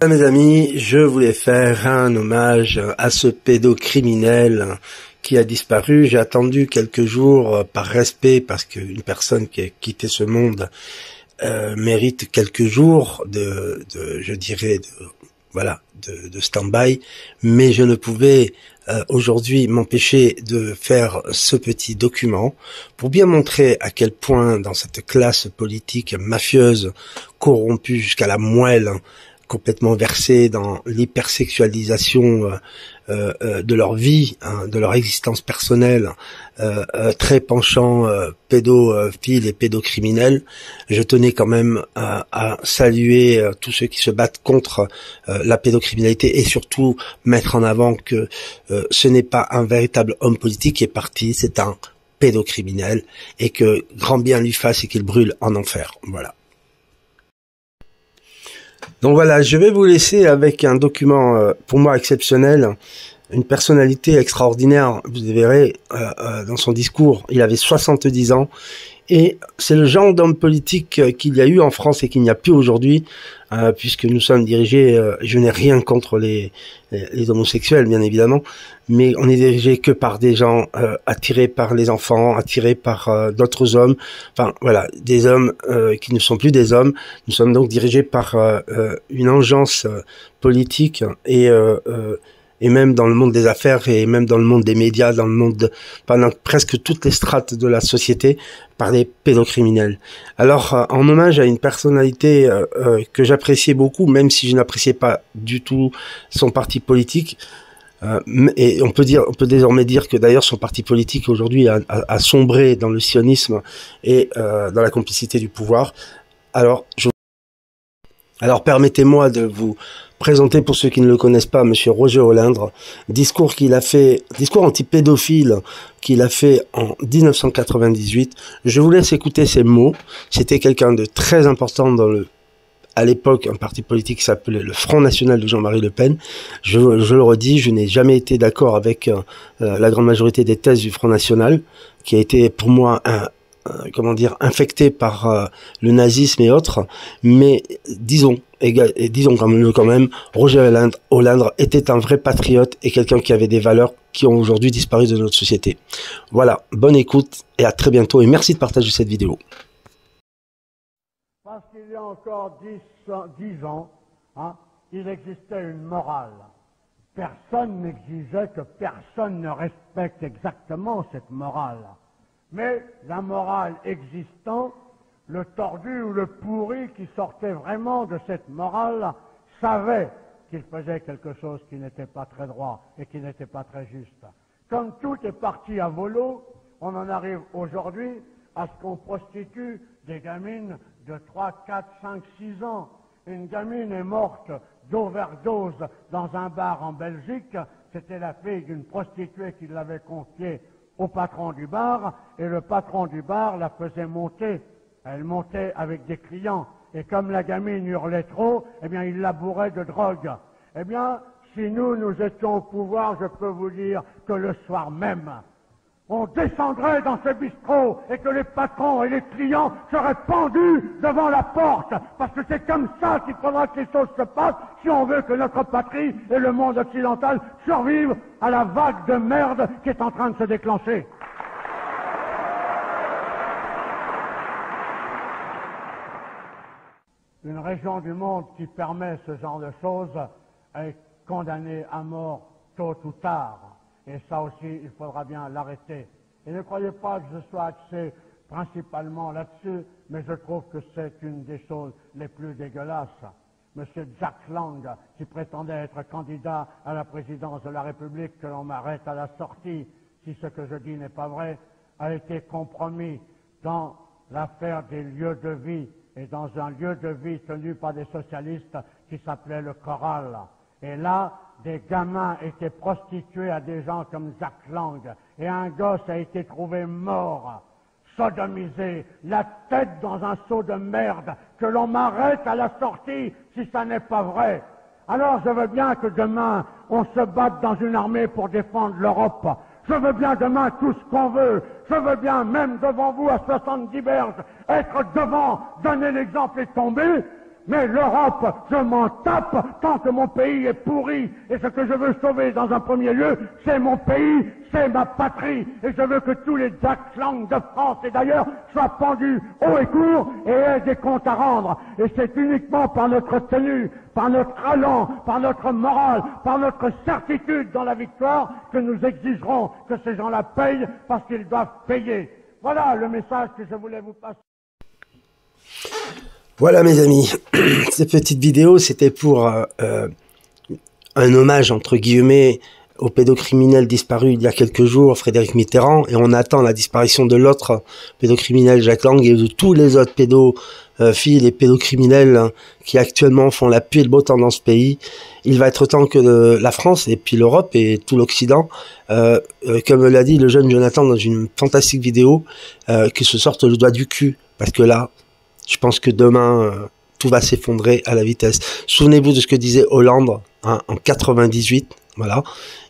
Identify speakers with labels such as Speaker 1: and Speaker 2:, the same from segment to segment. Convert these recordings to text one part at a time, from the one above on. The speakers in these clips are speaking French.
Speaker 1: Mes amis, je voulais faire un hommage à ce pédocriminel qui a disparu. J'ai attendu quelques jours par respect, parce qu'une personne qui a quitté ce monde mérite quelques jours de stand-by, mais je ne pouvais aujourd'hui m'empêcher de faire ce petit document pour bien montrer à quel point dans cette classe politique mafieuse, corrompue jusqu'à la moelle, complètement versés dans l'hypersexualisation de leur vie, de leur existence personnelle, très penchant pédophile et pédocriminel. Je tenais quand même à saluer tous ceux qui se battent contre la pédocriminalité et surtout mettre en avant que ce n'est pas un véritable homme politique qui est parti, c'est un pédocriminel, et que grand bien lui fasse et qu'il brûle en enfer. Voilà. Donc voilà, je vais vous laisser avec un document pour moi exceptionnel, une personnalité extraordinaire. Vous verrez dans son discours, il avait 70 ans et c'est le genre d'homme politique qu'il y a eu en France et qu'il n'y a plus aujourd'hui, puisque nous sommes dirigés, je n'ai rien contre les homosexuels bien évidemment, mais on est dirigé que par des gens attirés par les enfants, attirés par d'autres hommes, enfin voilà, des hommes qui ne sont plus des hommes. Nous sommes donc dirigés par une engeance politique et même dans le monde des affaires et même dans le monde des médias, dans le monde pendant presque toutes les strates de la société, par des pédocriminels. Alors, en hommage à une personnalité que j'appréciais beaucoup, même si je n'appréciais pas du tout son parti politique, et on peut désormais dire que d'ailleurs son parti politique aujourd'hui a sombré dans le sionisme et dans la complicité du pouvoir. Alors permettez-moi de vous présenter, pour ceux qui ne le connaissent pas, Monsieur Roger Olindre, discours anti-pédophile qu'il a fait en 1998. Je vous laisse écouter ces mots. C'était quelqu'un de très important à l'époque, un parti politique qui s'appelait le Front National de Jean-Marie Le Pen. Je le redis, je n'ai jamais été d'accord avec la grande majorité des thèses du Front National, qui a été pour moi infecté par le nazisme et autres, mais disons quand même, Roger Olindre était un vrai patriote et quelqu'un qui avait des valeurs qui ont aujourd'hui disparu de notre société. Voilà, bonne écoute et à très bientôt, et merci de partager cette vidéo.
Speaker 2: Parce qu'il y a encore 10 ans, il existait une morale. Personne n'exigeait que personne ne respecte exactement cette morale. Mais la morale existant, le tordu ou le pourri qui sortait vraiment de cette morale savait qu'il faisait quelque chose qui n'était pas très droit et qui n'était pas très juste. Comme tout est parti à volo, on en arrive aujourd'hui à ce qu'on prostitue des gamines de 3, 4, 5, 6 ans. Une gamine est morte d'overdose dans un bar en Belgique. C'était la fille d'une prostituée qui l'avait confiée au patron du bar, et le patron du bar la faisait monter. Elle montait avec des clients, et comme la gamine hurlait trop, eh bien, il la bourrait de drogue. Eh bien, si nous étions au pouvoir, je peux vous dire que le soir même, on descendrait dans ce bistrot et que les patrons et les clients seraient pendus devant la porte, parce que c'est comme ça qu'il faudra que les choses se passent si on veut que notre patrie et le monde occidental survivent à la vague de merde qui est en train de se déclencher. Une région du monde qui permet ce genre de choses est condamnée à mort tôt ou tard. Et ça aussi, il faudra bien l'arrêter. Et ne croyez pas que je sois axé principalement là-dessus, mais je trouve que c'est une des choses les plus dégueulasses. Monsieur Jack Lang, qui prétendait être candidat à la présidence de la République, que l'on m'arrête à la sortie, si ce que je dis n'est pas vrai, a été compromis dans l'affaire des lieux de vie, et dans un lieu de vie tenu par des socialistes qui s'appelait le Choral. Et là, des gamins étaient prostitués à des gens comme Jack Lang, et un gosse a été trouvé mort, sodomisé, la tête dans un seau de merde, que l'on m'arrête à la sortie si ça n'est pas vrai. Alors je veux bien que demain, on se batte dans une armée pour défendre l'Europe. Je veux bien demain tout ce qu'on veut. Je veux bien, même devant vous à 70 berges, être devant, donner l'exemple et tomber. Mais l'Europe, je m'en tape tant que mon pays est pourri. Et ce que je veux sauver dans un premier lieu, c'est mon pays, c'est ma patrie. Et je veux que tous les Jack Lang de France et d'ailleurs soient pendus haut et court et aient des comptes à rendre. Et c'est uniquement par notre tenue, par notre allant, par notre morale, par notre certitude dans la victoire que nous exigerons que ces gens-là payent parce qu'ils doivent payer. Voilà le message que je voulais vous passer.
Speaker 1: Voilà mes amis, cette petite vidéo c'était pour un hommage entre guillemets au pédocriminel disparu il y a quelques jours, Frédéric Mitterrand, et on attend la disparition de l'autre pédocriminel Jack Lang et de tous les autres pédophiles et pédocriminels qui actuellement font la pluie et le beau temps dans ce pays. Il va être temps que la France et puis l'Europe et tout l'Occident, comme l'a dit le jeune Jonathan dans une fantastique vidéo, que se sortent le doigt du cul, parce que là, je pense que demain, tout va s'effondrer à la vitesse. Souvenez-vous de ce que disait Hollande hein, en 98, voilà.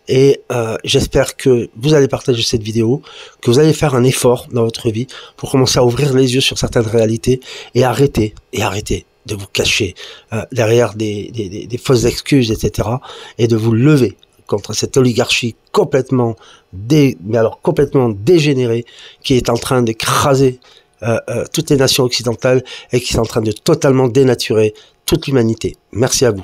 Speaker 1: Et j'espère que vous allez partager cette vidéo, que vous allez faire un effort dans votre vie pour commencer à ouvrir les yeux sur certaines réalités et arrêter de vous cacher derrière des fausses excuses, etc. et de vous lever contre cette oligarchie complètement complètement dégénérée qui est en train d'écraser toutes les nations occidentales et qui est en train de totalement dénaturer toute l'humanité. Merci à vous.